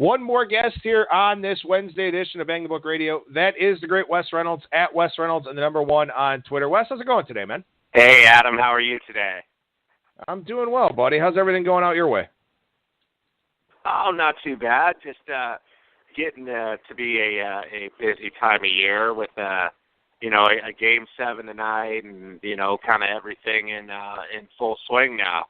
One more guest here on this Wednesday edition of Bang the Book Radio. That is the great Wes Reynolds, at Wes Reynolds, and the number one on Twitter. Wes, how's it going today, man? Hey, Adam. How are you today? I'm doing well, buddy. How's everything going out your way? Oh, not too bad. Just getting to be a busy time of year with a Game 7 tonight, and kind of everything in full swing now.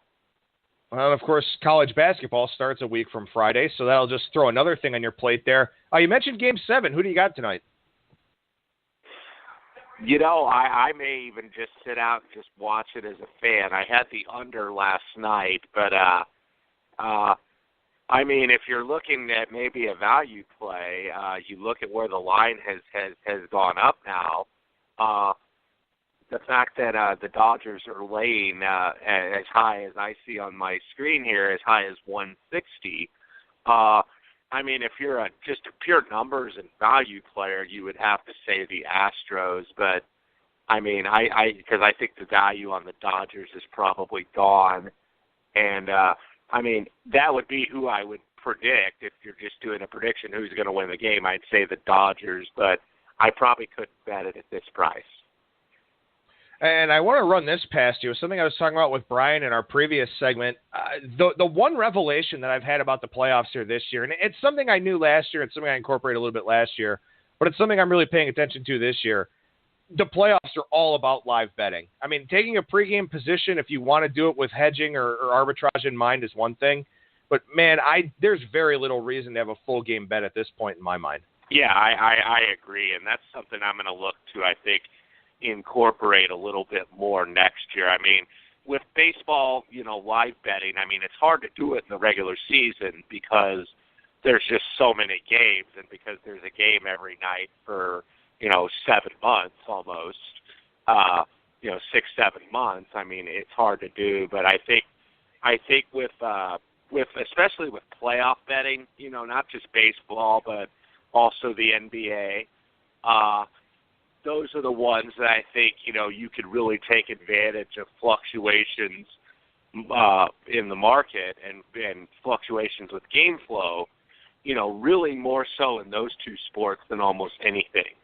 Well, of course, college basketball starts a week from Friday, so that'll just throw another thing on your plate there. You mentioned Game 7. Who do you got tonight? I may even just sit out and just watch it as a fan. I had the under last night, but if you're looking at maybe a value play, you look at where the line has gone up now. The fact that the Dodgers are laying as high as I see on my screen here, as high as 160. If you're just a pure numbers and value player, you would have to say the Astros. But because I think the value on the Dodgers is probably gone, and that would be who I would predict if you're just doing a prediction who's going to win the game. I'd say the Dodgers, but I probably couldn't bet it at this price. And I want to run this past you. Something I was talking about with Brian in our previous segment. The one revelation that I've had about the playoffs here this year, and it's something I knew last year, it's something I incorporated a little bit last year, but it's something I'm really paying attention to this year. The playoffs are all about live betting. Taking a pregame position, if you want to do it with hedging or arbitrage in mind, is one thing. But, man, there's very little reason to have a full game bet at this point in my mind. Yeah, I agree, and that's something I'm going to look to, I think, incorporate a little bit more next year. With baseball, live betting, it's hard to do it in the regular season because there's just so many games, and because there's a game every night for, 7 months almost, 6, 7 months. It's hard to do, but I think with especially with playoff betting, not just baseball, but also the NBA, those are the ones that I think, you could really take advantage of fluctuations in the market and fluctuations with game flow, really more so in those two sports than almost anything.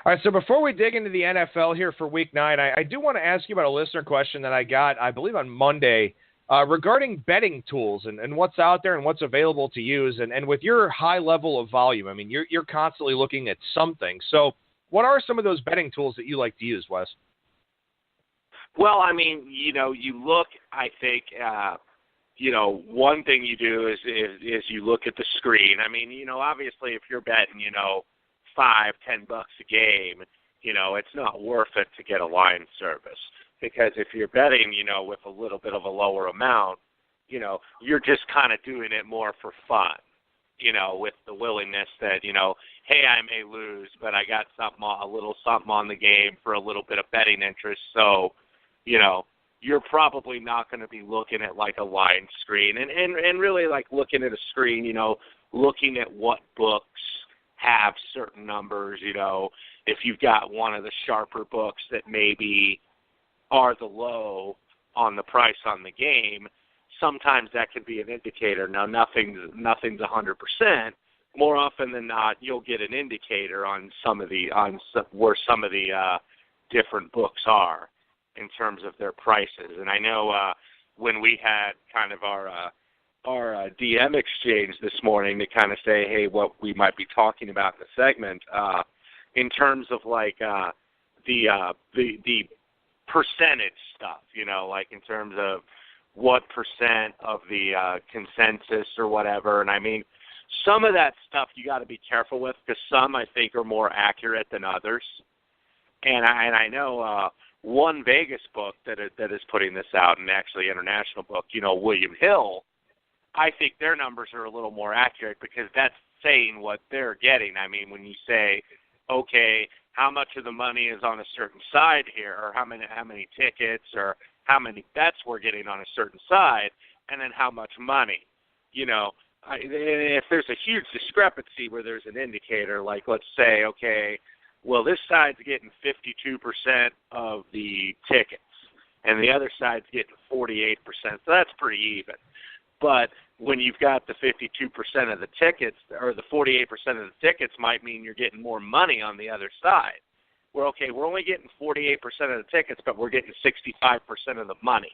All right, so before we dig into the NFL here for Week 9, I do want to ask you about a listener question that I got, I believe, on Monday regarding betting tools and what's out there and what's available to use. And with your high level of volume, you're constantly looking at something. So what are some of those betting tools that you like to use, Wes? Well, you look, I think, one thing you do is you look at the screen. Obviously if you're betting, $5-10 a game, it's not worth it to get a line service. Because if you're betting, with a little bit of a lower amount, you're just kind of doing it more for fun, with the willingness that, hey, I may lose, but I got a little something on the game for a little bit of betting interest. So, you're probably not going to be looking at like a line screen and really like looking at a screen, looking at what books have certain numbers, if you've got one of the sharper books that maybe are the low on the price on the game, sometimes that can be an indicator. Now, nothing's 100%. More often than not, you'll get an indicator on where some of the different books are in terms of their prices. And I know when we had kind of our DM exchange this morning to kind of say, hey, what we might be talking about in the segment, in terms of like the percentage stuff, like in terms of what percent of the consensus or whatever. And some of that stuff you got to be careful with because some I think are more accurate than others. And I know one Vegas book that is putting this out, and actually international book, William Hill, I think their numbers are a little more accurate because that's saying what they're getting. When you say, okay, how much of the money is on a certain side here, or how many tickets, or how many bets we're getting on a certain side, and then how much money. If there's a huge discrepancy where there's an indicator, like let's say, okay, well, this side's getting 52% of the tickets, and the other side's getting 48%, so that's pretty even. But when you've got the 52% of the tickets, or the 48% of the tickets might mean you're getting more money on the other side. We're only getting 48% of the tickets, but we're getting 65% of the money.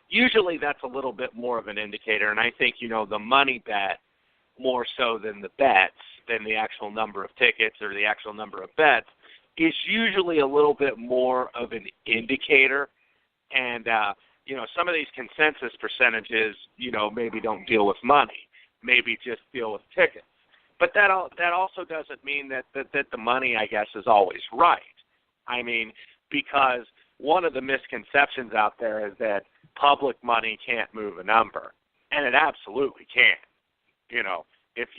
Usually that's a little bit more of an indicator, and I think, the money bet more so than the bets, than the actual number of tickets or the actual number of bets, is usually a little bit more of an indicator. And, some of these consensus percentages, maybe don't deal with money, maybe just deal with tickets. But that also doesn't mean that the money, I guess, is always right. I mean, because one of the misconceptions out there is that public money can't move a number, and it absolutely can. If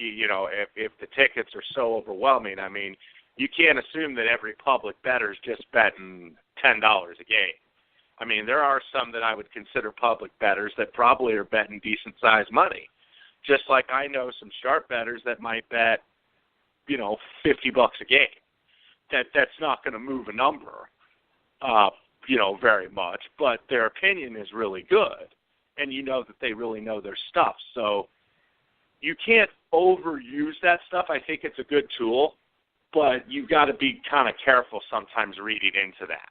the tickets are so overwhelming, I mean, you can't assume that every public bettor is just betting $10 a game. I mean, there are some that I would consider public bettors that probably are betting decent-sized money. Just like I know some sharp bettors that might bet, $50 a game. That's not going to move a number, very much, but their opinion is really good, and that they really know their stuff. So you can't overuse that stuff. I think it's a good tool, but you've got to be kind of careful sometimes reading into that.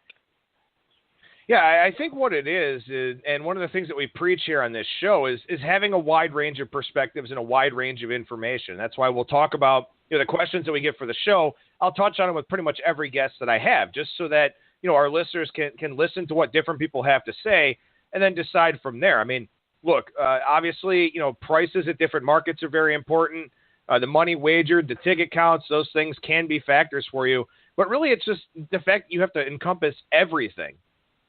Yeah, I think what it is, and one of the things that we preach here on this show is having a wide range of perspectives and a wide range of information. That's why we'll talk about the questions that we get for the show. I'll touch on them with pretty much every guest that I have, just so that our listeners can listen to what different people have to say and then decide from there. I mean, look, obviously, prices at different markets are very important. The money wagered, the ticket counts, those things can be factors for you. But really, it's just the fact you have to encompass everything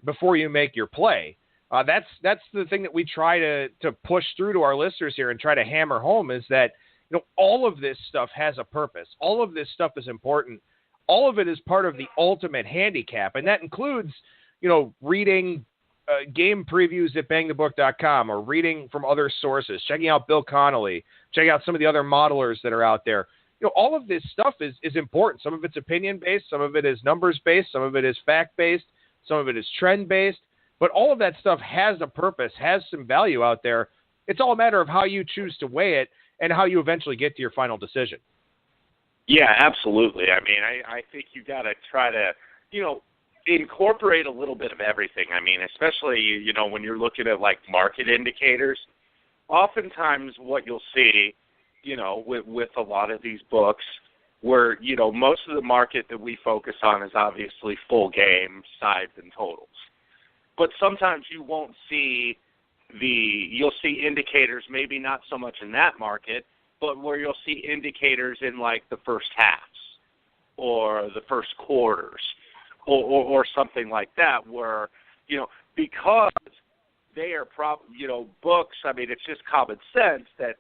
before you make your play. That's the thing that we try to push through to our listeners here and try to hammer home, is that all of this stuff has a purpose. All of this stuff is important. All of it is part of the ultimate handicap, and that includes reading game previews at BangTheBook.com, or reading from other sources, checking out Bill Connolly, checking out some of the other modelers that are out there. All of this stuff is important. Some of it's opinion-based, some of it is numbers-based, some of it is fact-based, some of it is trend-based, but all of that stuff has a purpose, has some value out there. It's all a matter of how you choose to weigh it and how you eventually get to your final decision. Yeah, absolutely. I mean, I think you got to try to, incorporate a little bit of everything. I mean, especially, when you're looking at like market indicators, oftentimes what you'll see, with a lot of these books, where, most of the market that we focus on is obviously full game, sides, and totals. But sometimes you won't see you'll see indicators, maybe not so much in that market, but where you'll see indicators in like the first halves or the first quarters or something like that, where, because they are books, I mean, it's just common sense that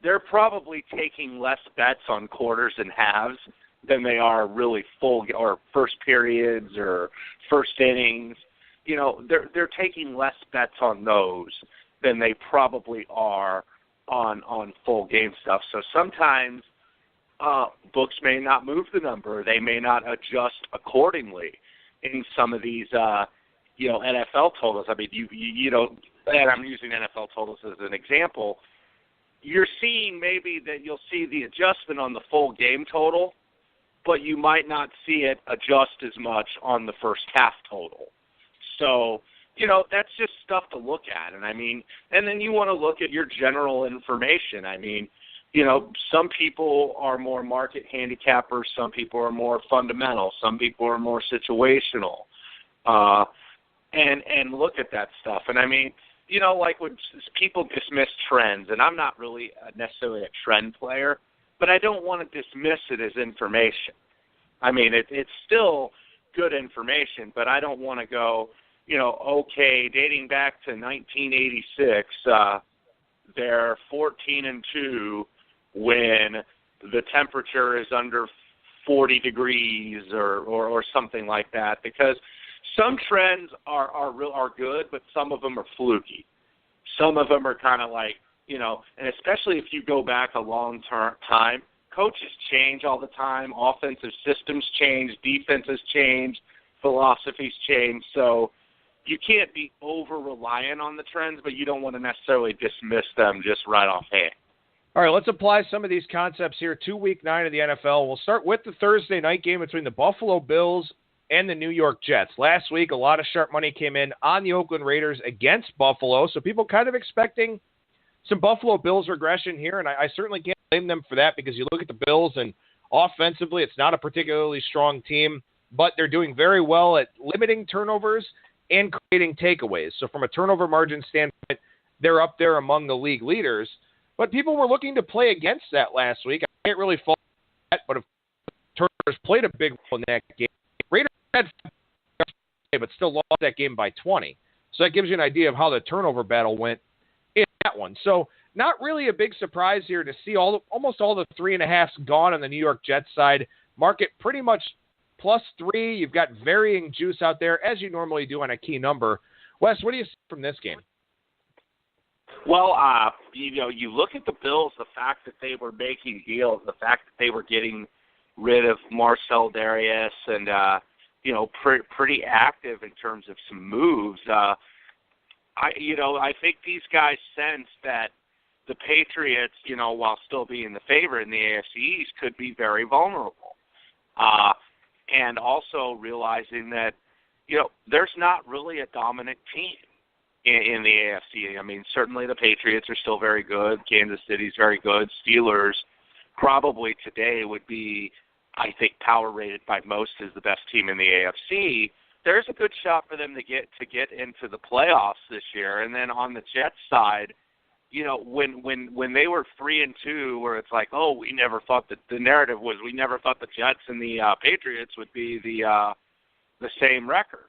they're probably taking less bets on quarters and halves than they are really full or first periods or first innings. They're taking less bets on those than they probably are on full game stuff. So sometimes books may not move the number. They may not adjust accordingly in some of these NFL totals. I mean, and I'm using NFL totals as an example. You're seeing maybe that you'll see the adjustment on the full game total, but you might not see it adjust as much on the first half total. So, that's just stuff to look at. And I mean, and then you want to look at your general information. I mean, some people are more market handicappers, some people are more fundamental, some people are more situational, and look at that stuff. And I mean, like when people dismiss trends, and I'm not really necessarily a trend player, but I don't want to dismiss it as information. I mean, it's still good information, but I don't want to go, okay, dating back to 1986, they're 14-2 when the temperature is under 40 degrees or something like that, because some trends are good, but some of them are fluky. Some of them are kind of like, and especially if you go back a long time, coaches change all the time. Offensive systems change, defenses change, philosophies change. So, you can't be over-reliant on the trends, but you don't want to necessarily dismiss them just right offhand. All right, let's apply some of these concepts here to Week 9 of the NFL. We'll start with the Thursday night game between the Buffalo Bills and the New York Jets. Last week, a lot of sharp money came in on the Oakland Raiders against Buffalo, so people kind of expecting some Buffalo Bills regression here, and I certainly can't blame them for that because you look at the Bills, and offensively, it's not a particularly strong team, but they're doing very well at limiting turnovers and creating takeaways. So from a turnover margin standpoint, they're up there among the league leaders. But people were looking to play against that last week. I can't really fault that, but if turnovers played a big role in that game, Raiders had 5, but still lost that game by 20. So that gives you an idea of how the turnover battle went in that one. So not really a big surprise here to see almost all the 3.5s gone on the New York Jets side. Market pretty much +3. You've got varying juice out there, as you normally do on a key number. Wes, what do you see from this game? Well, you look at the Bills, the fact that they were making deals, the fact that they were getting rid of Marcel Darius and, pretty active in terms of some moves. I think these guys sense that the Patriots, while still being the favorite in the AFC East, could be very vulnerable. And also realizing that, there's not really a dominant team in the AFC. I mean, certainly the Patriots are still very good. Kansas City's very good. Steelers probably today would be, I think, power rated by most as the best team in the AFC. There's a good shot for them to get into the playoffs this year. And then on the Jets side, when they were 3-2, where it's like, oh, we never thought that the narrative was we never thought the Jets and the Patriots would be the same record.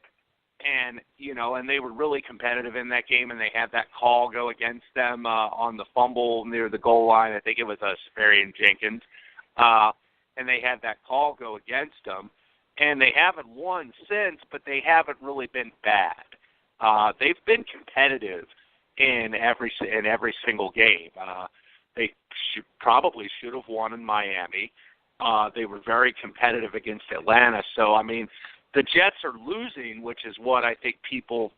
And, and they were really competitive in that game, and they had that call go against them on the fumble near the goal line. I think it was Safarian Jenkins. And they had that call go against them. And they haven't won since, but they haven't really been bad. They've been competitive in every single game. They probably should have won in Miami. They were very competitive against Atlanta. So, I mean, the Jets are losing, which is what I think people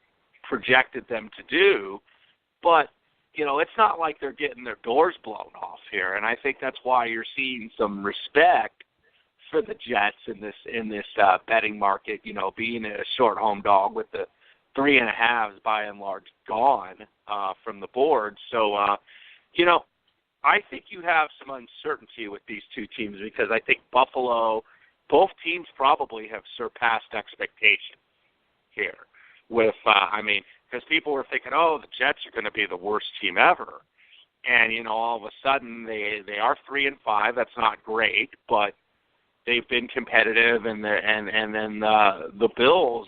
projected them to do. But, it's not like they're getting their doors blown off here. And I think that's why you're seeing some respect for the Jets in this betting market, being a short home dog with the 3.5s by and large gone from the board. So, I think you have some uncertainty with these two teams because I think Buffalo, both teams probably have surpassed expectations here. With, because people were thinking, oh, the Jets are going to be the worst team ever. And, all of a sudden they are 3-5. That's not great, but they've been competitive, and then the Bills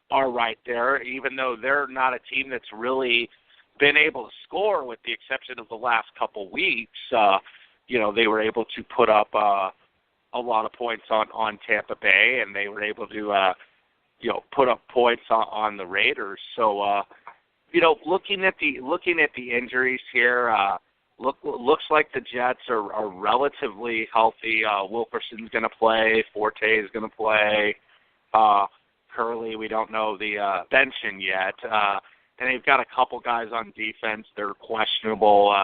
are right there, even though they're not a team that's really been able to score, with the exception of the last couple weeks. They were able to put up a lot of points on Tampa Bay, and they were able to put up points on the Raiders. So looking at the injuries here. Looks like the Jets are relatively healthy. Wilkerson's going to play. Forte is going to play. Curley, we don't know the benching yet. And they've got a couple guys on defense. They're questionable.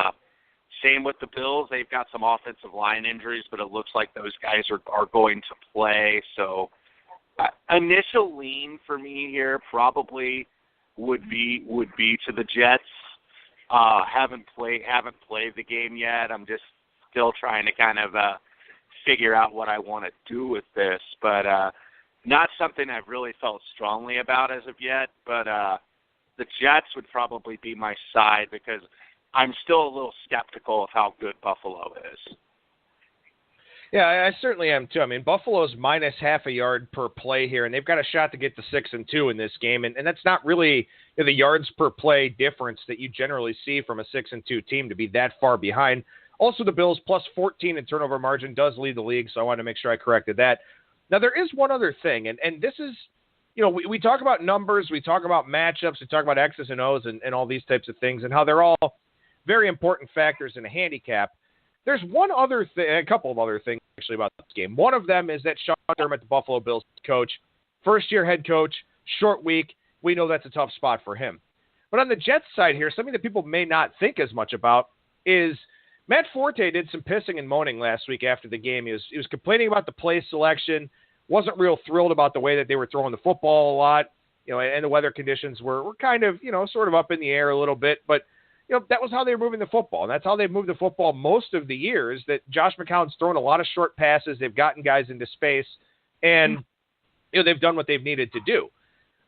Same with the Bills. They've got some offensive line injuries, but it looks like those guys are going to play. So initial lean for me here probably would be to the Jets. Haven't played the game yet. I'm just still trying to kind of figure out what I want to do with this, but not something I've really felt strongly about as of yet. But the Jets would probably be my side because I'm still a little skeptical of how good Buffalo is. Yeah, I certainly am too. I mean, Buffalo's minus half a yard per play here, and they've got a shot to get to 6-2 in this game, and that's not really the yards per play difference that you generally see from a 6-2 team to be that far behind. Also, the Bills plus 14 in turnover margin does lead the league, so I wanted to make sure I corrected that. Now, there is one other thing, and this is, we talk about numbers, we talk about matchups, we talk about X's and O's and all these types of things, and how they're all very important factors in a handicap. There's one other thing, a couple of other things actually about this game. One of them is that Sean Dermott, the Buffalo Bills coach, first-year head coach, short week. we know that's a tough spot for him. But on the Jets side here, something that people may not think as much about is Matt Forte did some pissing and moaning last week after the game. He was complaining about the play selection, wasn't real thrilled about the way that they were throwing the football a lot, and the weather conditions were kind of, sort of up in the air a little bit. But, that was how they were moving the football. And that's how they've moved the football most of the years, that Josh McCown's thrown a lot of short passes. They've gotten guys into space, and, they've done what they've needed to do.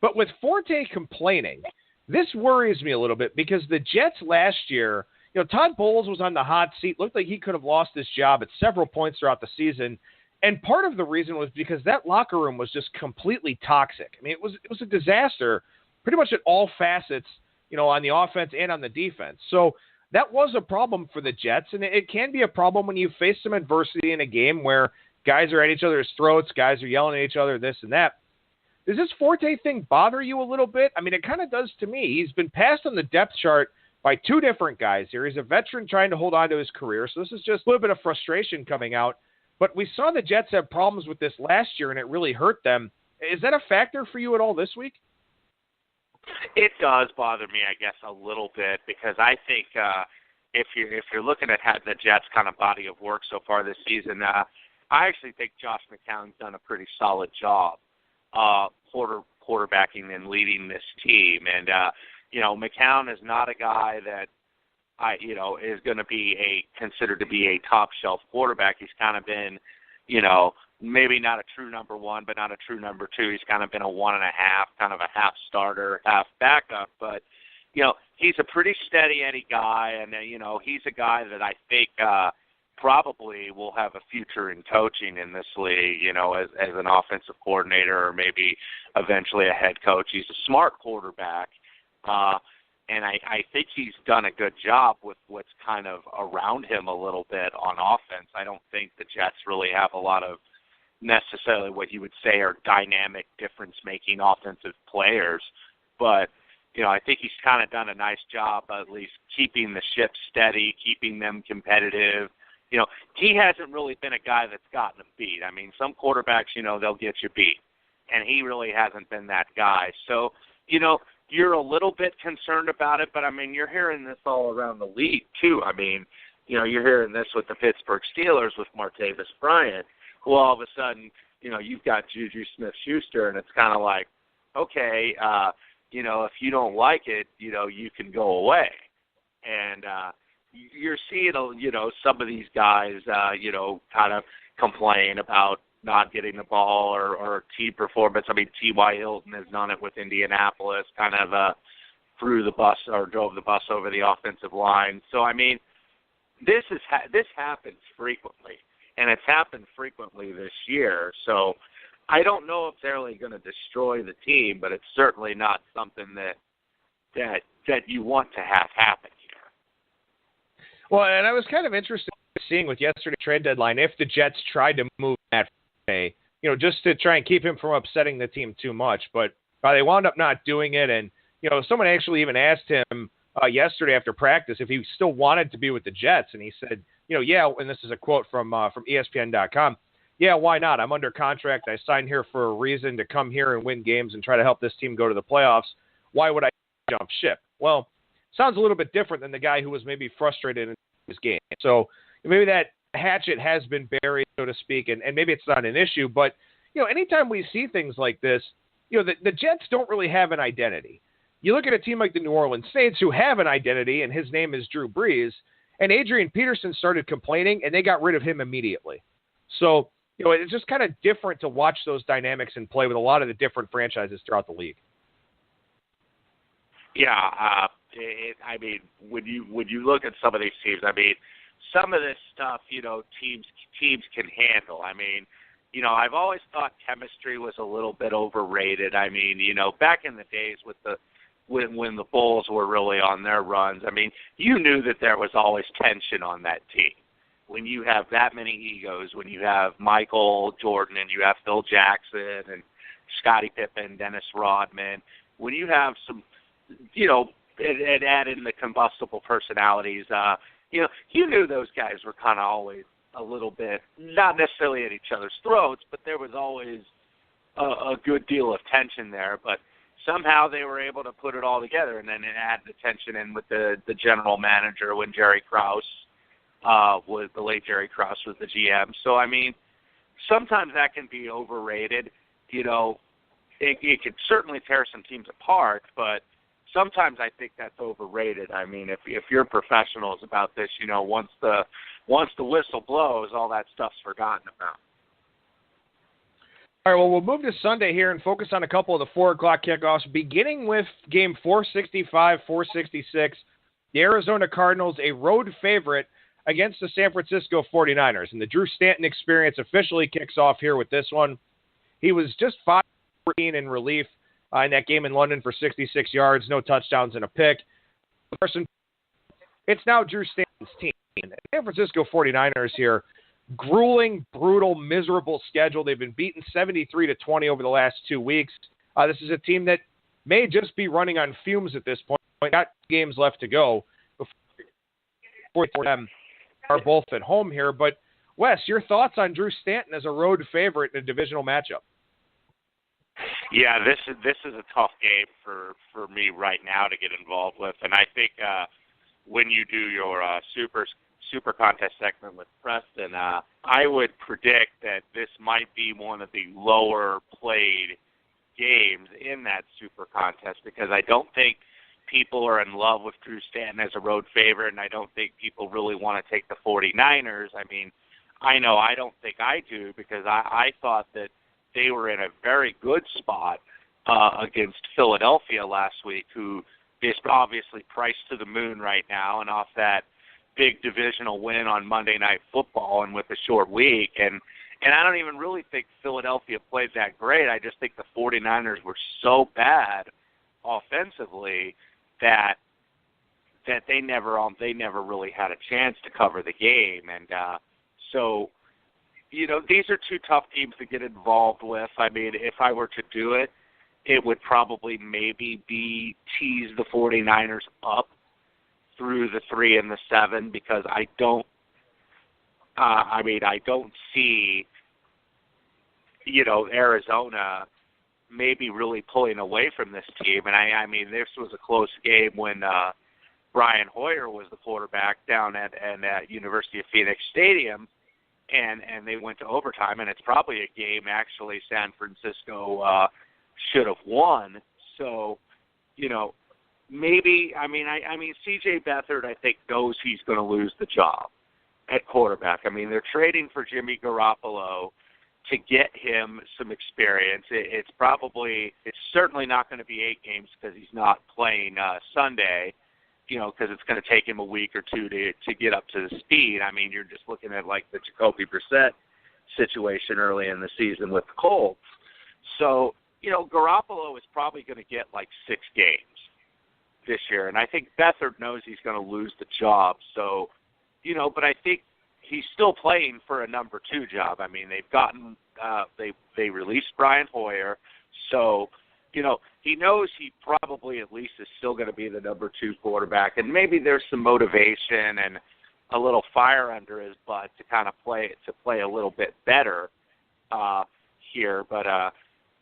But with Forte complaining, this worries me a little bit because the Jets last year, Todd Bowles was on the hot seat, looked like he could have lost his job at several points throughout the season. And part of the reason was because that locker room was just completely toxic. I mean, it was a disaster pretty much at all facets, on the offense and on the defense. So that was a problem for the Jets, and it can be a problem when you face some adversity in a game where guys are at each other's throats, guys are yelling at each other, this and that. Does this Forte thing bother you a little bit? I mean, it kind of does to me. He's been passed on the depth chart by two different guys here. He's a veteran trying to hold on to his career, so this is just a little bit of frustration coming out. But we saw the Jets have problems with this last year, and it really hurt them. Is that a factor for you at all this week? It does bother me, I guess, a little bit, because I think if you're looking at the Jets' kind of body of work so far this season, I actually think Josh McCown's done a pretty solid job quarterbacking and leading this team. And McCown is not a guy that is going to be considered to be a top shelf quarterback. He's kind of been, maybe not a true number one, but not a true number two. He's kind of been a 1.5, kind of a half starter, half backup. But, he's a pretty steady Eddie guy, and, he's a guy that I think probably will have a future in coaching in this league, as an offensive coordinator or maybe eventually a head coach. He's a smart quarterback. And I think he's done a good job with what's kind of around him a little bit on offense. I don't think the Jets really have a lot of necessarily what you would say are dynamic, difference-making offensive players. But, I think he's kind of done a nice job at least keeping the ship steady, keeping them competitive. He hasn't really been a guy that's gotten them beat. I mean, some quarterbacks, they'll get you beat. And he really hasn't been that guy. So, you're a little bit concerned about it, but, I mean, you're hearing this all around the league, too. I mean, you're hearing this with the Pittsburgh Steelers with Martavis Bryant. Well, all of a sudden, you've got Juju Smith-Schuster, and it's kind of like, okay, if you don't like it, you can go away. And you're seeing, some of these guys, kind of complain about not getting the ball or team performance. I mean, T.Y. Hilton has done it with Indianapolis, kind of threw the bus or drove the bus over the offensive line. So, I mean, this happens frequently, and it's happened frequently this year. So I don't know if they're really going to destroy the team, but it's certainly not something that you want to have happen here. Well, and I was kind of interested in seeing with yesterday's trade deadline if the Jets tried to move that just to try and keep him from upsetting the team too much. But they wound up not doing it. And, someone actually even asked him yesterday after practice if he still wanted to be with the Jets. And he said, yeah, and this is a quote from ESPN.com. Yeah, why not? I'm under contract. I signed here for a reason, to come here and win games and try to help this team go to the playoffs. Why would I jump ship? Well, sounds a little bit different than the guy who was maybe frustrated in this game. So maybe that hatchet has been buried, so to speak, and maybe it's not an issue. But, anytime we see things like this, the Jets don't really have an identity. You look at a team like the New Orleans Saints, who have an identity, and his name is Drew Brees, and Adrian Peterson started complaining, and they got rid of him immediately. So, it's just kind of different to watch those dynamics in play with a lot of the different franchises throughout the league. Yeah, I mean, when you look at some of these teams, I mean, some of this stuff, teams can handle. I mean, I've always thought chemistry was a little bit overrated. I mean, back in the days when the Bulls were really on their runs, I mean, you knew that there was always tension on that team. When you have that many egos, when you have Michael Jordan and you have Phil Jackson and Scottie Pippen, Dennis Rodman, when you have some, and add in the combustible personalities, you knew those guys were kind of always a little bit, not necessarily at each other's throats, but there was always a good deal of tension there. But somehow they were able to put it all together, and then it added the tension in with the general manager when Jerry Krause was the late Jerry Krause was the GM. So, I mean, sometimes that can be overrated. You know, it could certainly tear some teams apart, but sometimes I think that's overrated. I mean, if you're professionals about this, you know, once the whistle blows, all that stuff's forgotten about. All right, well, we'll move to Sunday here and focus on a couple of the 4 o'clock kickoffs, beginning with game 465, 466. The Arizona Cardinals, a road favorite against the San Francisco 49ers. And the Drew Stanton experience officially kicks off here with this one. He was just 5-14 in relief in that game in London for 66 yards, no touchdowns and a pick. It's now Drew Stanton's team. The San Francisco 49ers here, grueling, brutal, miserable schedule. They've been beaten 73-20 over the last 2 weeks. This is a team that may just be running on fumes at this point. Got games left to go before them are both at home here. But, Wes, your thoughts on Drew Stanton as a road favorite in a divisional matchup? Yeah, this is a tough game for me right now to get involved with, and I think when you do your super contest segment with Preston, I would predict that this might be one of the lower played games in that super contest because I don't think people are in love with Drew Stanton as a road favorite, and I don't think people really want to take the 49ers. I mean, I know I don't think I do because I thought that they were in a very good spot against Philadelphia last week, who is obviously priced to the moon right now, and off that big divisional win on Monday Night Football and with a short week. And I don't even really think Philadelphia played that great. I just think the 49ers were so bad offensively that they never really had a chance to cover the game. And so, you know, these are two tough teams to get involved with. I mean, if I were to do it, it would probably maybe be tease the 49ers up through the 3 and the 7 because I don't see, you know, Arizona maybe really pulling away from this team. And I mean, this was a close game when Brian Hoyer was the quarterback down at University of Phoenix Stadium, and they went to overtime, and it's probably a game actually San Francisco should have won. So, you know, maybe, I mean, C.J. Beathard, I think, knows he's going to lose the job at quarterback. I mean, they're trading for Jimmy Garoppolo to get him some experience. It's certainly not going to be 8 games because he's not playing Sunday, you know, because it's going to take him a week or two to get up to the speed. I mean, you're just looking at like the Jacoby Brissett situation early in the season with the Colts. So, you know, Garoppolo is probably going to get like 6 games this year, and I think Beathard knows he's going to lose the job. So, you know, but I think he's still playing for a number 2 job. I mean, they've gotten they released Brian Hoyer, so, you know, he knows he probably at least is still going to be the number 2 quarterback, and maybe there's some motivation and a little fire under his butt to kind of play a little bit better here. But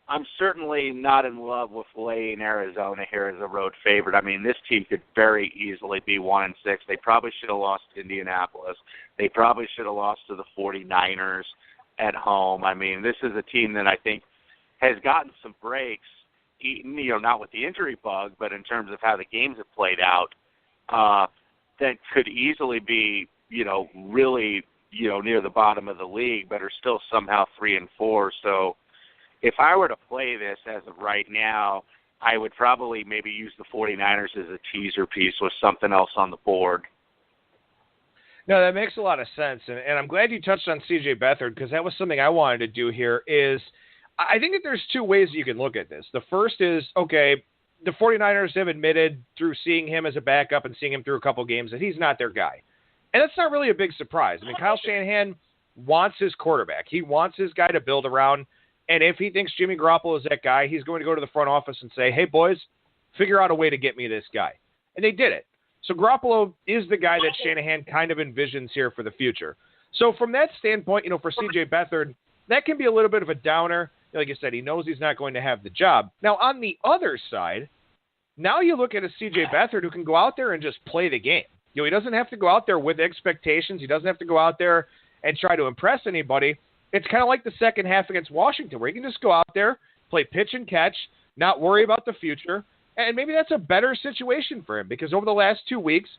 I'm certainly not in love with laying Arizona here as a road favorite. I mean, this team could very easily be 1-6. They probably should have lost to Indianapolis. They probably should have lost to the 49ers at home. I mean, this is a team that I think has gotten some breaks, you know, not with the injury bug, but in terms of how the games have played out, that could easily be, you know, really, you know, near the bottom of the league, but are still somehow 3-4. So if I were to play this as of right now, I would probably maybe use the 49ers as a teaser piece with something else on the board. No, that makes a lot of sense, and I'm glad you touched on C.J. Beathard because that was something I wanted to do here is I think that there's 2 ways you can look at this. The first is, okay, the 49ers have admitted through seeing him as a backup and seeing him through a couple games that he's not their guy. And that's not really a big surprise. I mean, Kyle Shanahan wants his quarterback. He wants his guy to build around. And if he thinks Jimmy Garoppolo is that guy, he's going to go to the front office and say, hey, boys, figure out a way to get me this guy. And they did it. So Garoppolo is the guy that Shanahan kind of envisions here for the future. So from that standpoint, you know, for C.J. Beathard, that can be a little bit of a downer. like I said, he knows he's not going to have the job. Now, on the other side, now you look at a C.J. Beathard who can go out there and just play the game. He doesn't have to go out there with expectations. He doesn't have to go out there and try to impress anybody. It's kind of like the second half against Washington, where he can just go out there, play pitch and catch, not worry about the future. And maybe that's a better situation for him, because over the last 2 weeks,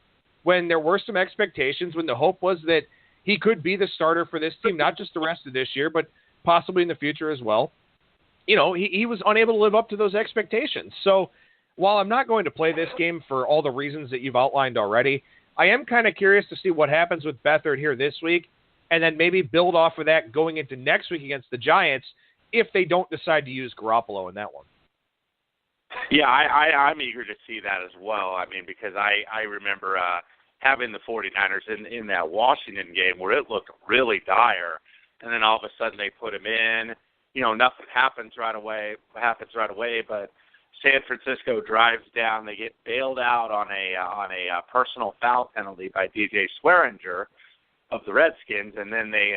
when there were some expectations, when the hope was that he could be the starter for this team, not just the rest of this year, but possibly in the future as well, he was unable to live up to those expectations. So while I'm not going to play this game for all the reasons that you've outlined already, I am kind of curious to see what happens with Beathard here this week, and then maybe build off of that going into next week against the Giants if they don't decide to use Garoppolo in that one. Yeah, I'm eager to see that as well. I mean, because I remember having the 49ers in that Washington game where it looked really dire, and then all of a sudden they put him in. Nothing happens right away, but San Francisco drives down. They get bailed out on a personal foul penalty by DJ Swearinger of the Redskins, and then they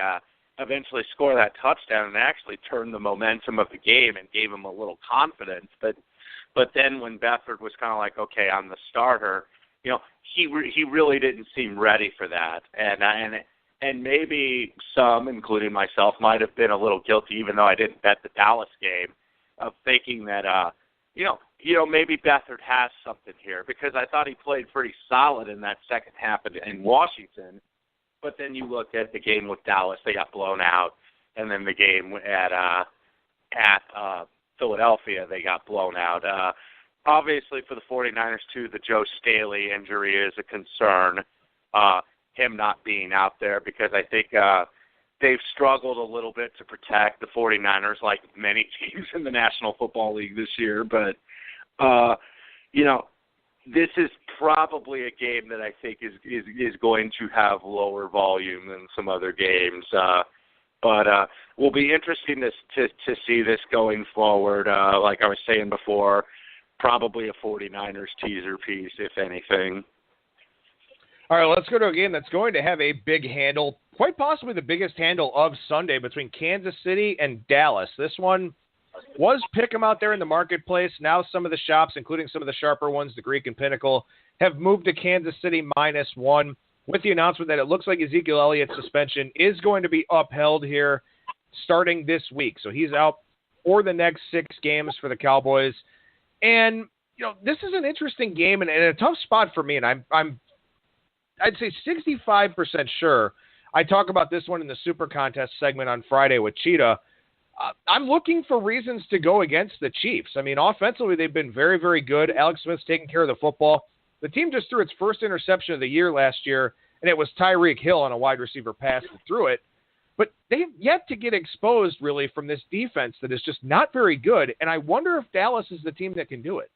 eventually score that touchdown and actually turn the momentum of the game and gave him a little confidence. But then when Beathard was kind of like, okay, I'm the starter, he really didn't seem ready for that, and maybe some, including myself, might have been a little guilty, even though I didn't bet the Dallas game, of thinking that maybe Beathard has something here, because I thought he played pretty solid in that second half in Washington. But then you looked at the game with Dallas, they got blown out, and then the game at Philadelphia, they got blown out. Obviously, for the 49ers, too, the Joe Staley injury is a concern, him not being out there, because I think they've struggled a little bit to protect the 49ers, like many teams in the National Football League this year. But, this is probably a game that I think is going to have lower volume than some other games. But will be interesting to see this going forward. Like I was saying before, probably a 49ers teaser piece, if anything. All right, let's go to a game that's going to have a big handle, quite possibly the biggest handle of Sunday, between Kansas City and Dallas. This one was pick 'em out there in the marketplace. Now some of the shops, including some of the sharper ones, the Greek and Pinnacle, have moved to Kansas City -1 with the announcement that it looks like Ezekiel Elliott's suspension is going to be upheld here starting this week. So he's out for the next 6 games for the Cowboys. And, this is an interesting game and a tough spot for me. And I'd say 65% sure. I talk about this one in the Super Contest segment on Friday with Cheetah. I'm looking for reasons to go against the Chiefs. I mean, offensively, they've been very, very good. Alex Smith's taking care of the football. The team just threw its first interception of the year last year, and it was Tyreek Hill on a wide receiver pass that threw it. But they've yet to get exposed, really, from this defense that is just not very good, and I wonder if Dallas is the team that can do it.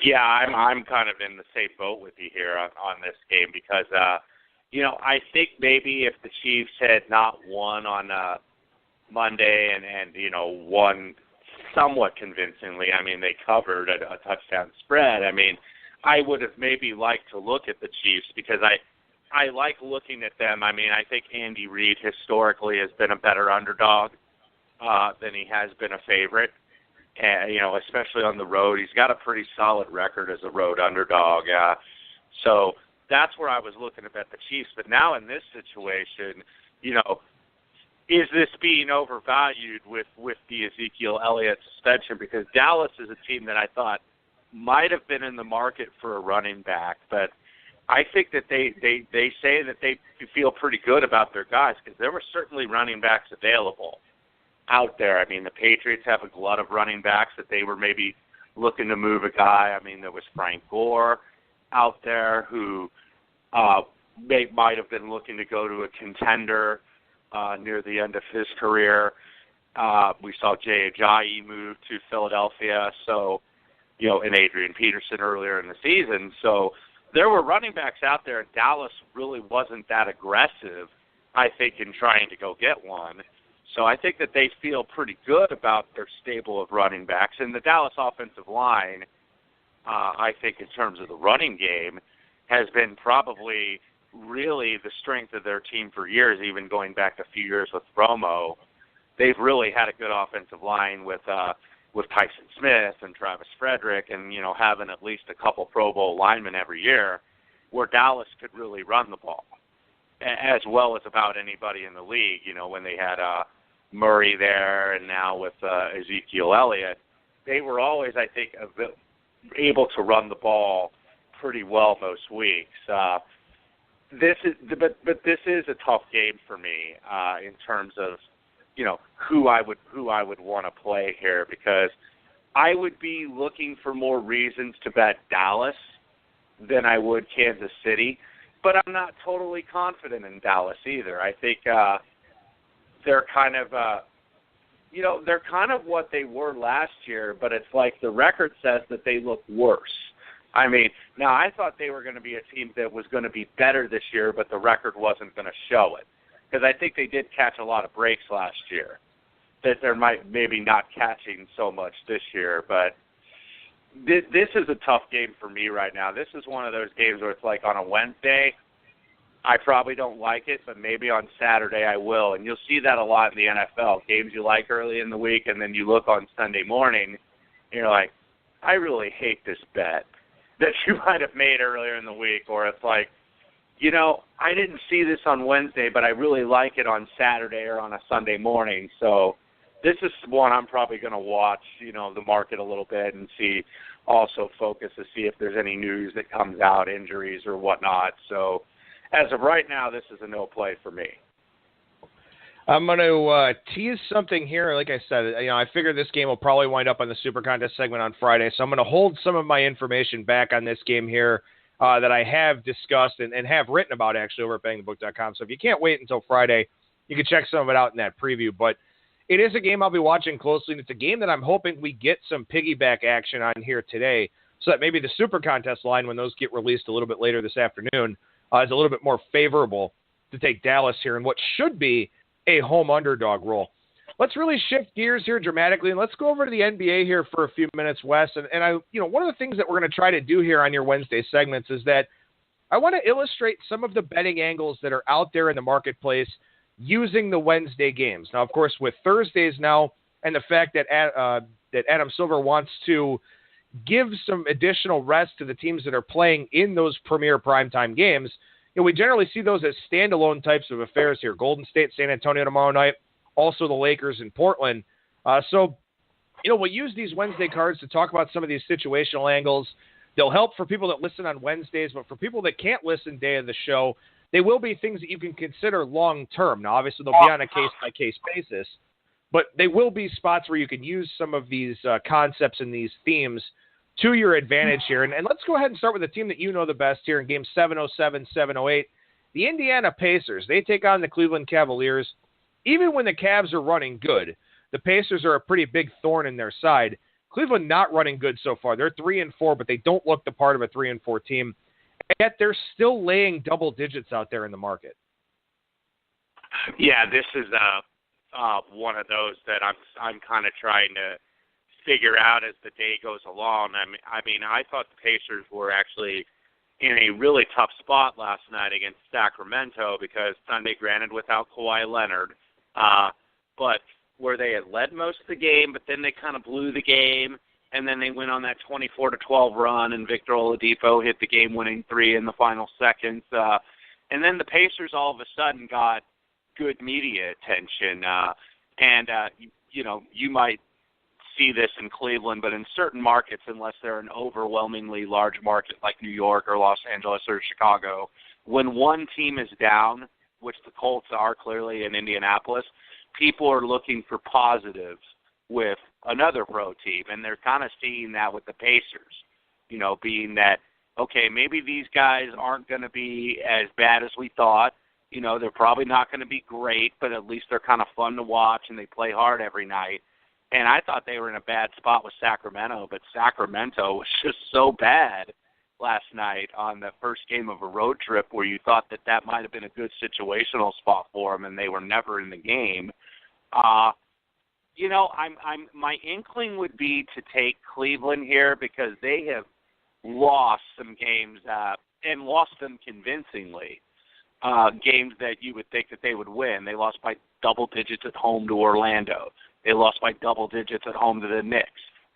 Yeah, I'm kind of in the same boat with you here on this game, because, I think maybe if the Chiefs had not won on Monday and won somewhat convincingly, I mean, they covered a touchdown spread. I mean, I would have maybe liked to look at the Chiefs, because I like looking at them. I mean, I think Andy Reid historically has been a better underdog than he has been a favorite. And, especially on the road. He's got a pretty solid record as a road underdog. So that's where I was looking to bet the Chiefs. But now in this situation, is this being overvalued with the Ezekiel Elliott suspension? Because Dallas is a team that I thought might have been in the market for a running back. But I think that they say that they feel pretty good about their guys, because there were certainly running backs available out there. I mean, the Patriots have a glut of running backs that they were maybe looking to move a guy. I mean, there was Frank Gore out there who might have been looking to go to a contender near the end of his career. We saw Jay Ajayi move to Philadelphia, and Adrian Peterson earlier in the season. So there were running backs out there, and Dallas really wasn't that aggressive, I think, in trying to go get one. So I think that they feel pretty good about their stable of running backs. And the Dallas offensive line, I think in terms of the running game, has been probably really the strength of their team for years, even going back a few years with Romo. they've really had a good offensive line with Tyson Smith and Travis Frederick and, having at least a couple Pro Bowl linemen every year, where Dallas could really run the ball as well as about anybody in the league. When they had Murray there and now with Ezekiel Elliott, they were always, I think, able to run the ball pretty well most weeks. This is a tough game for me in terms of who I would want to play here, because I would be looking for more reasons to bet Dallas than I would Kansas City, but I'm not totally confident in Dallas either. I think they're kind of they're kind of what they were last year, but it's like the record says that they look worse. I mean, now I thought they were going to be a team that was going to be better this year, but the record wasn't going to show it, because I think they did catch a lot of breaks last year that they're maybe not catching so much this year. But this is a tough game for me right now. This is one of those games where it's like on a Wednesday, I probably don't like it, but maybe on Saturday I will. And you'll see that a lot in the NFL. Games you like early in the week, and then you look on Sunday morning, and you're like, I really hate this bet that you might have made earlier in the week. Or it's like, I didn't see this on Wednesday, but I really like it on Saturday or on a Sunday morning. So this is one I'm probably going to watch, the market a little bit and also focus to see if there's any news that comes out, injuries or whatnot. So as of right now, this is a no play for me. I'm going to tease something here. Like I said, I figure this game will probably wind up on the Super Contest segment on Friday, so I'm going to hold some of my information back on this game here that I have discussed and have written about actually over at BangTheBook.com. So if you can't wait until Friday, you can check some of it out in that preview. But it is a game I'll be watching closely, and it's a game that I'm hoping we get some piggyback action on here today, so that maybe the Super Contest line, when those get released a little bit later this afternoon, is a little bit more favorable to take Dallas here in what should be a home underdog role. Let's really shift gears here dramatically, and let's go over to the NBA here for a few minutes, Wes. And I, one of the things that we're going to try to do here on your Wednesday segments is that I want to illustrate some of the betting angles that are out there in the marketplace using the Wednesday games. Now, of course, with Thursdays now and the fact that Adam Silver wants to give some additional rest to the teams that are playing in those premier primetime games, we generally see those as standalone types of affairs here. Golden State, San Antonio tomorrow night, also the Lakers in Portland. So we'll use these Wednesday cards to talk about some of these situational angles. They'll help for people that listen on Wednesdays, but for people that can't listen day of the show, they will be things that you can consider long-term. Now, obviously, they'll be on a case-by-case basis, but they will be spots where you can use some of these concepts and these themes to your advantage here. And let's go ahead and start with the team that you know the best here in game 707, 708. The Indiana Pacers, they take on the Cleveland Cavaliers. Even when the Cavs are running good, the Pacers are a pretty big thorn in their side. Cleveland not running good so far. They're 3-4, but they don't look the part of a 3-4 team. Yet they're still laying double digits out there in the market. Yeah, this is one of those that I'm kind of trying to figure out as the day goes along. I mean, I thought the Pacers were actually in a really tough spot last night against Sacramento because Sunday, granted, without Kawhi Leonard, but where they had led most of the game, but then they kind of blew the game, and then they went on that 24-12 run, and Victor Oladipo hit the game-winning three in the final seconds. And then the Pacers all of a sudden got good media attention. You might see this in Cleveland, but in certain markets, unless they're an overwhelmingly large market like New York or Los Angeles or Chicago, when one team is down, which the Colts are clearly in Indianapolis, people are looking for positives with another pro team, and they're kind of seeing that with the Pacers, being that, okay, maybe these guys aren't going to be as bad as we thought. They're probably not going to be great, but at least they're kind of fun to watch, and they play hard every night. And I thought they were in a bad spot with Sacramento, but Sacramento was just so bad last night on the first game of a road trip where you thought that might have been a good situational spot for them, and they were never in the game. My inkling would be to take Cleveland here because they have lost some games and lost them convincingly. games that you would think that they would win. They lost by double digits at home to Orlando. They lost by double digits at home to the Knicks.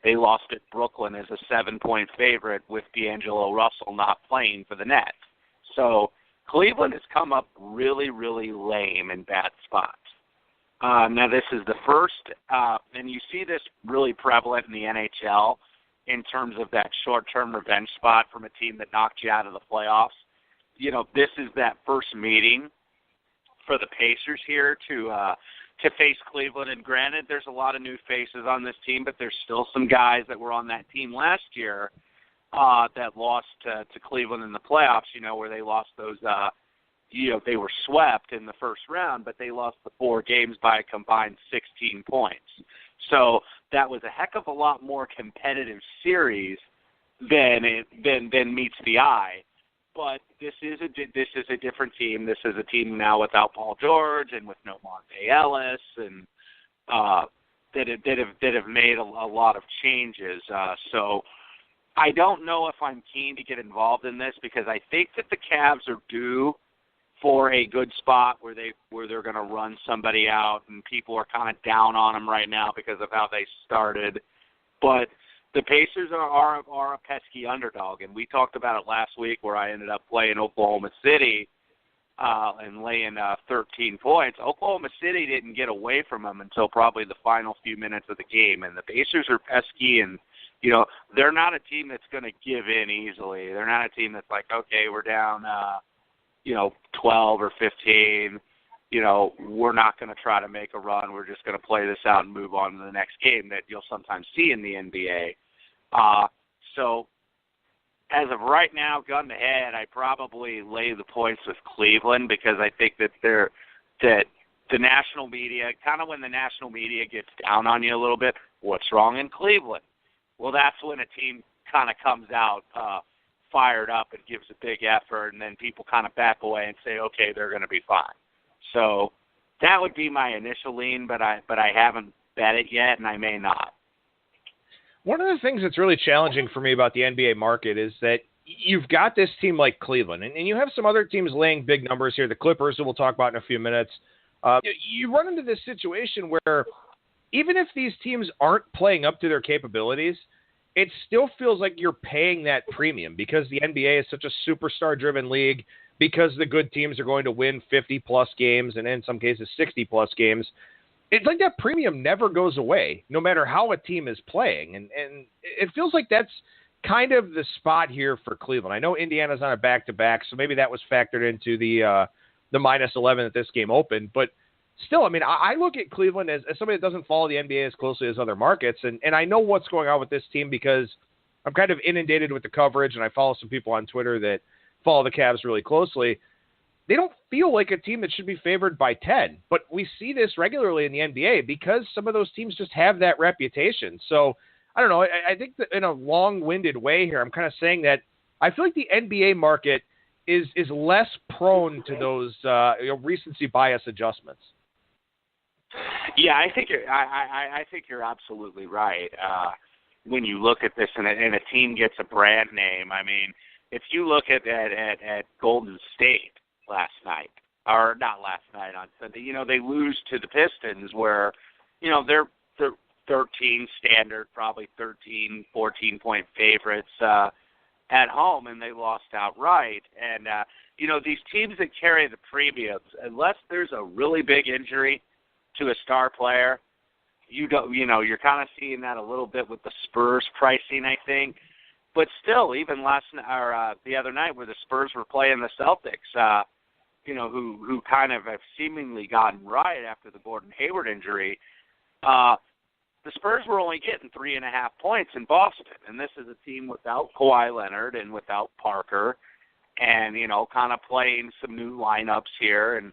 They lost at Brooklyn as a 7-point favorite with D'Angelo Russell not playing for the Nets. So Cleveland has come up really, really lame in bad spots. Now this is the first, and you see this really prevalent in the NHL in terms of that short-term revenge spot from a team that knocked you out of the playoffs. You know, this is that first meeting for the Pacers here to face Cleveland. And granted, there's a lot of new faces on this team, but there's still some guys that were on that team last year that lost to Cleveland in the playoffs, you know, where they lost those, they were swept in the first round, but they lost the 4 games by a combined 16 points. So that was a heck of a lot more competitive series than meets the eye. But this is a different team. This is a team now without Paul George and with no Monte Ellis, and that have made a lot of changes. So I don't know if I'm keen to get involved in this, because I think that the Cavs are due for a good spot where they're going to run somebody out, and people are kind of down on them right now because of how they started. But the Pacers are a pesky underdog, and we talked about it last week where I ended up playing Oklahoma City and laying 13 points. Oklahoma City didn't get away from them until probably the final few minutes of the game, and the Pacers are pesky, and you know they're not a team that's going to give in easily. They're not a team that's like, okay, we're down 12 or 15, we're not going to try to make a run. We're just going to play this out and move on to the next game that you'll sometimes see in the NBA. So as of right now, gun to head, I probably lay the points with Cleveland, because I think that the national media, kind of when the national media gets down on you a little bit, what's wrong in Cleveland? Well, that's when a team kind of comes out fired up and gives a big effort, and then people kind of back away and say, okay, they're going to be fine. So that would be my initial lean, but I haven't bet it yet, and I may not. One of the things that's really challenging for me about the NBA market is that you've got this team like Cleveland, and you have some other teams laying big numbers here, the Clippers, who we'll talk about in a few minutes. You run into this situation where even if these teams aren't playing up to their capabilities, it still feels like you're paying that premium because the NBA is such a superstar-driven league, because the good teams are going to win 50-plus games and in some cases 60-plus games. It's like that premium never goes away, no matter how a team is playing. And it feels like that's kind of the spot here for Cleveland. I know Indiana's on a back-to-back, so maybe that was factored into the minus 11 that this game opened. But still, I mean, I look at Cleveland as somebody that doesn't follow the NBA as closely as other markets, and I know what's going on with this team because I'm kind of inundated with the coverage, and I follow some people on Twitter that follow the Cavs really closely. They don't feel like a team that should be favored by 10, but we see this regularly in the NBA because some of those teams just have that reputation. So, I don't know, I think that in a long-winded way here, I'm kind of saying that I feel like the NBA market is less prone to those recency bias adjustments. Yeah, I think you're absolutely right. When you look at this and a team gets a brand name, I mean, if you look at Golden State last night, or not last night, on Sunday, they lose to the Pistons where, they're 13 standard, probably 13, 14-point favorites at home, and they lost outright. And, these teams that carry the premiums, unless there's a really big injury to a star player, you're kind of seeing that a little bit with the Spurs pricing, I think. But still, even the other night where the Spurs were playing the Celtics, who kind of have seemingly gotten right after the Gordon Hayward injury, the Spurs were only getting 3.5 points in Boston. And this is a team without Kawhi Leonard and without Parker and, kind of playing some new lineups here and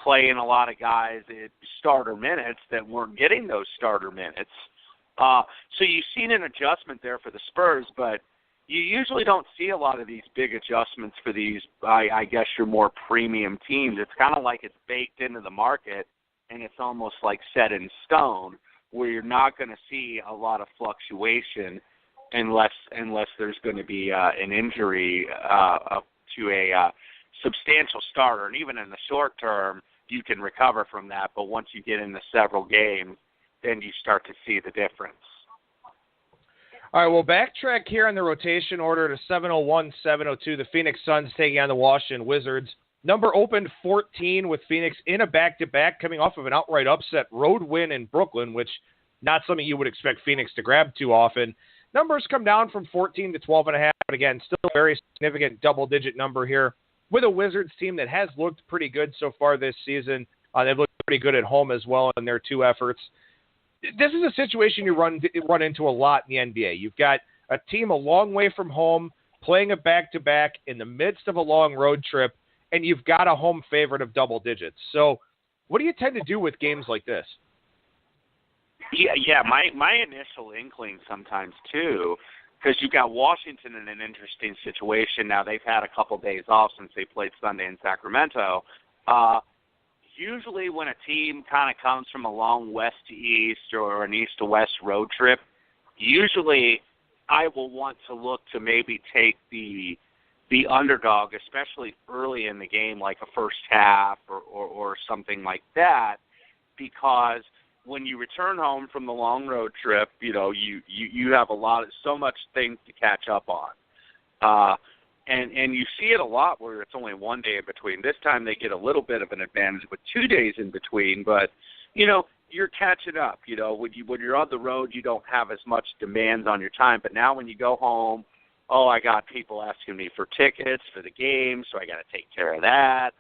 playing a lot of guys at starter minutes that weren't getting those starter minutes. So you've seen an adjustment there for the Spurs, but you usually don't see a lot of these big adjustments for these, I guess, your more premium teams. It's kind of like it's baked into the market, and it's almost like set in stone, where you're not going to see a lot of fluctuation unless there's going to be an injury to a substantial starter, and even in the short term, you can recover from that. But once you get into several games, then you start to see the difference. All right, we'll backtrack here on the rotation order to 701, 702. The Phoenix Suns taking on the Washington Wizards. Number opened 14 with Phoenix in a back-to-back, coming off of an outright upset road win in Brooklyn, which not something you would expect Phoenix to grab too often. Numbers come down from 14 to 12.5, but again, still a very significant double-digit number here with a Wizards team that has looked pretty good so far this season. They've looked pretty good at home as well in their two efforts. This is a situation you run into a lot in the NBA. You've got a team a long way from home, playing a back-to-back in the midst of a long road trip, and you've got a home favorite of double digits. So what do you tend to do with games like this? Yeah. My initial inkling sometimes, too, because you've got Washington in an interesting situation. Now, they've had a couple days off since they played Sunday in Sacramento. Usually when a team kind of comes from a long west to east or an east to west road trip, usually I will want to look to maybe take the underdog, especially early in the game, like a first half or something like that, because when you return home from the long road trip, you have so much things to catch up on. And you see it a lot where it's only 1 day in between. This time they get a little bit of an advantage with 2 days in between, but, you're catching up. When you're on the road, you don't have as much demands on your time. But now when you go home, I got people asking me for tickets for the game, so I got to take care of that.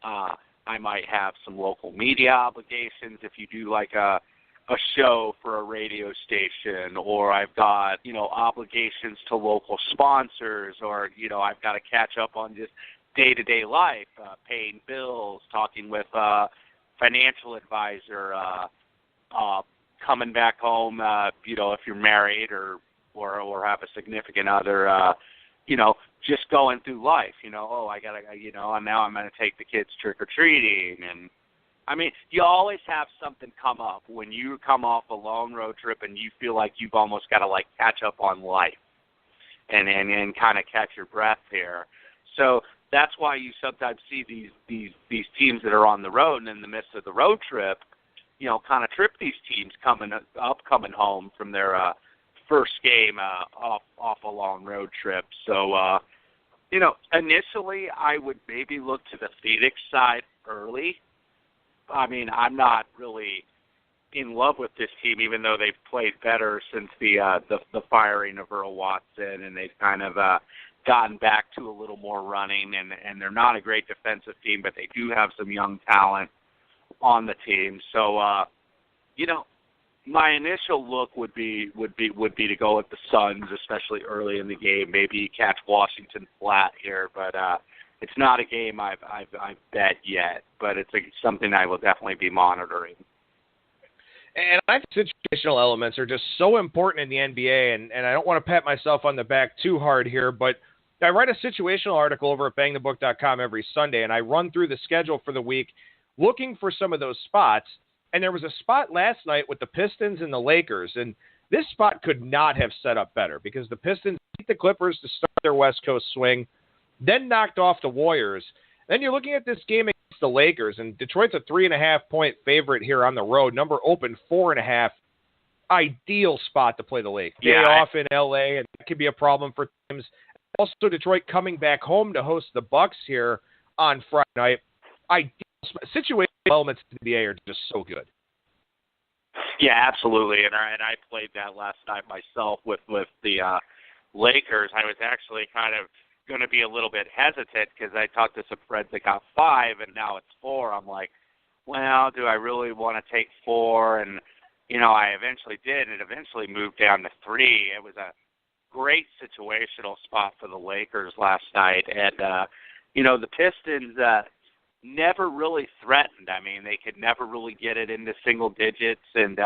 I might have some local media obligations if you do like a show for a radio station, or I've got, obligations to local sponsors, or, I've got to catch up on just day-to-day life, paying bills, talking with a financial advisor, coming back home, if you're married or have a significant other, just going through life, I got to, and now I'm going to take the kids trick-or-treating. And, I mean, you always have something come up when you come off a long road trip and you feel like you've almost got to, catch up on life and kind of catch your breath here. So that's why you sometimes see these teams that are on the road and in the midst of the road trip, kind of trip these teams coming home from their first game off a long road trip. So, initially I would maybe look to the Phoenix side early. I mean, I'm not really in love with this team, even though they've played better since the firing of Earl Watson, and they've kind of gotten back to a little more running, and they're not a great defensive team, but they do have some young talent on the team. So, my initial look would be to go with the Suns, especially early in the game. Maybe you catch Washington flat here, but it's not a game I've bet yet. But it's something I will definitely be monitoring. And I think situational elements are just so important in the NBA, and I don't want to pat myself on the back too hard here, but I write a situational article over at BangTheBook.com every Sunday, and I run through the schedule for the week looking for some of those spots. And there was a spot last night with the Pistons and the Lakers, and this spot could not have set up better because the Pistons beat the Clippers to start their West Coast swing, then knocked off the Warriors. Then you're looking at this game against the Lakers, and Detroit's a 3.5-point favorite here on the road. Number open 4.5. Ideal spot to play the Lakers. Day off in L.A., and that could be a problem for teams. Also, Detroit coming back home to host the Bucks here on Friday night. Ideal situation elements in the NBA are just so good. Yeah, absolutely, and I played that last night myself with the Lakers. I was actually kind of going to be a little bit hesitant because I talked to some friends that got 5, and now it's 4. I'm like, well, do I really want to take 4? And, I eventually did. It eventually moved down to 3. It was a great situational spot for the Lakers last night. And, the Pistons never really threatened. I mean, they could never really get it into single digits. And,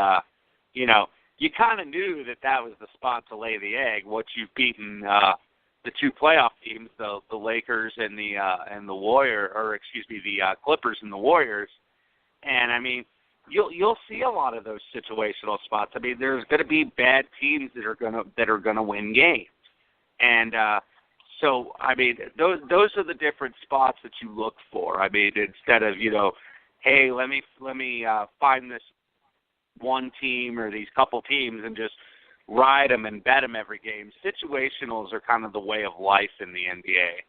you kind of knew that was the spot to lay the egg. Once you've beaten the two playoff teams, the Lakers and the Clippers and the Warriors. And, I mean, you'll see a lot of those situational spots. I mean, there's going to be bad teams that are going to win games. And So, I mean, those are the different spots that you look for. I mean, instead of, hey, let me find this one team or these couple teams and just ride them and bet them every game. Situationals are kind of the way of life in the NBA.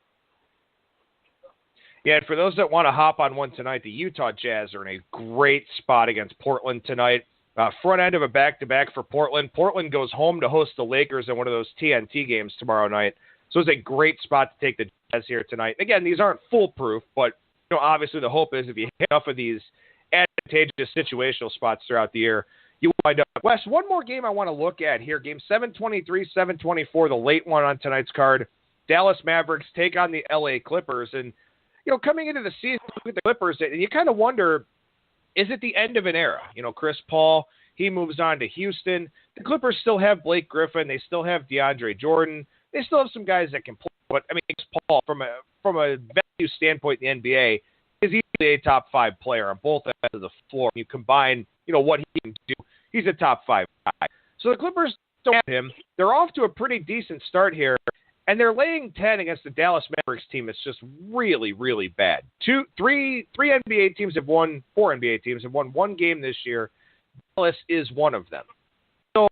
Yeah, and for those that want to hop on one tonight, the Utah Jazz are in a great spot against Portland tonight. Front end of a back-to-back for Portland. Portland goes home to host the Lakers in one of those TNT games tomorrow night. So it's a great spot to take the Jazz here tonight. Again, these aren't foolproof, but obviously the hope is if you hit enough of these advantageous situational spots throughout the year, you wind up. Wes, one more game I want to look at here. Game 723, 724, the late one on tonight's card. Dallas Mavericks take on the LA Clippers. And, coming into the season with the Clippers, and you kind of wonder, is it the end of an era? Chris Paul, he moves on to Houston. The Clippers still have Blake Griffin. They still have DeAndre Jordan. They still have some guys that can play. But, I mean, Chris Paul, from a value standpoint in the NBA, is easily a top 5 player on both ends of the floor. You combine, what he can do, he's a top 5 guy. So the Clippers don't have him. They're off to a pretty decent start here. And they're laying 10 against the Dallas Mavericks team. It's just really, really bad. 4 NBA teams have won one game this year. Dallas is one of them. So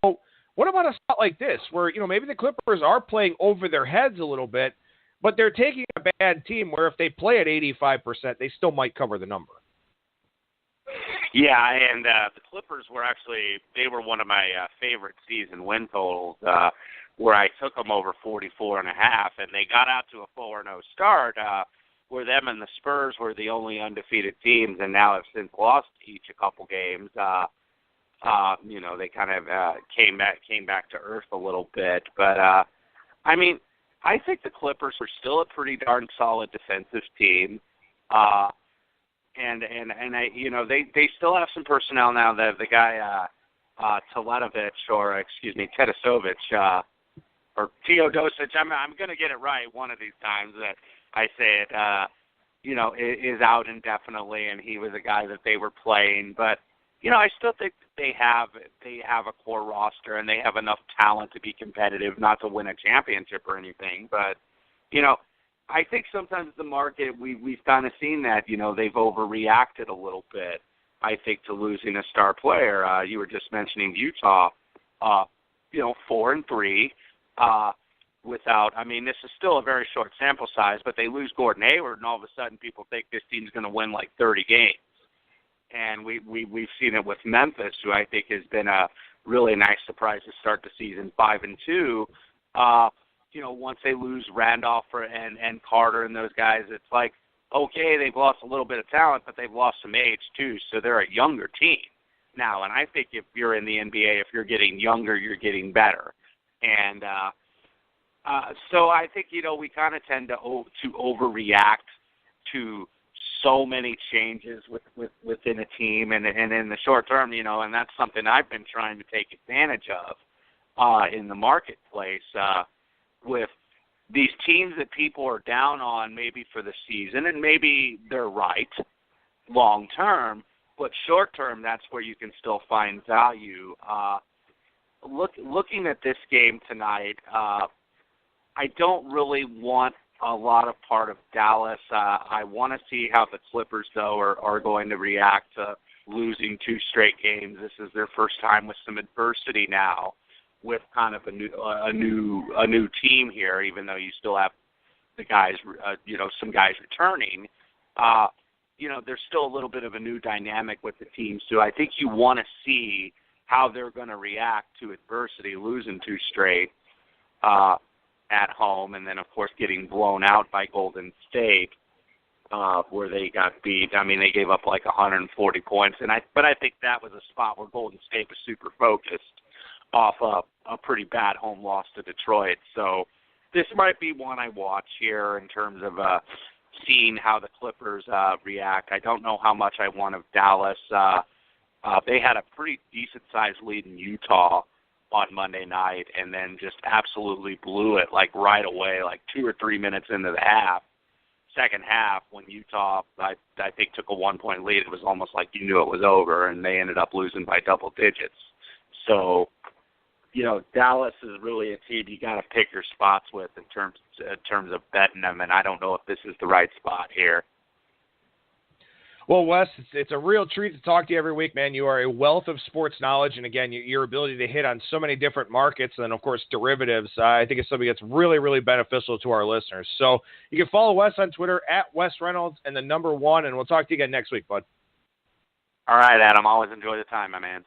what about a spot like this where, maybe the Clippers are playing over their heads a little bit, but they're taking a bad team where if they play at 85%, they still might cover the number. Yeah, and the Clippers were one of my favorite season win totals, where I took them over 44.5, and they got out to a 4-0 start, where them and the Spurs were the only undefeated teams, and now have since lost each a couple games. They kind of came back to earth a little bit, but I mean, I think the Clippers are still a pretty darn solid defensive team, and they still have some personnel now. The guy Tedesovich. Or Teodosic, I'm going to get it right one of these times that I say it, is out indefinitely, and he was a guy that they were playing. But, I still think they have a core roster, and they have enough talent to be competitive, not to win a championship or anything. But, I think sometimes the market, we've kind of seen that, they've overreacted a little bit, I think, to losing a star player. You were just mentioning Utah, 4-3. This is still a very short sample size, but they lose Gordon Hayward, and all of a sudden people think this team's going to win like 30 games. And we've seen it with Memphis, who I think has been a really nice surprise to start the season, 5-2. Once they lose Randolph and Carter and those guys, it's like, okay, they've lost a little bit of talent, but they've lost some age too, so they're a younger team now. And I think if you're in the NBA, if you're getting younger, you're getting better. And so I think, we kind of tend to overreact to so many changes within a team. And in the short term, and that's something I've been trying to take advantage of in the marketplace with these teams that people are down on maybe for the season, and maybe they're right long term, but short term, that's where you can still find value. Looking at this game tonight, I don't really want a lot of part of Dallas. I want to see how the Clippers, though, are going to react to losing 2 straight games. This is their first time with some adversity now, with kind of a new team here. Even though you still have the guys, some guys returning. There's still a little bit of a new dynamic with the team. So I think you want to see how they're going to react to adversity, losing 2 straight at home, and then, of course, getting blown out by Golden State, where they got beat. I mean, they gave up like 140 points, but I think that was a spot where Golden State was super focused off a pretty bad home loss to Detroit. So this might be one I watch here in terms of seeing how the Clippers react. I don't know how much I want of Dallas. They had a pretty decent-sized lead in Utah on Monday night, and then just absolutely blew it like right away, like 2 or 3 minutes into the second half, when Utah, I think, took a 1-point lead. It was almost like you knew it was over, and they ended up losing by double digits. So, Dallas is really a team you got to pick your spots with in terms of betting them, and I don't know if this is the right spot here. Well, Wes, it's a real treat to talk to you every week, man. You are a wealth of sports knowledge, and again, your ability to hit on so many different markets and, of course, derivatives, I think it's something that's really, really beneficial to our listeners. So you can follow Wes on Twitter at Wes Reynolds and the number 1, and we'll talk to you again next week, bud. All right, Adam. Always enjoy the time, my man.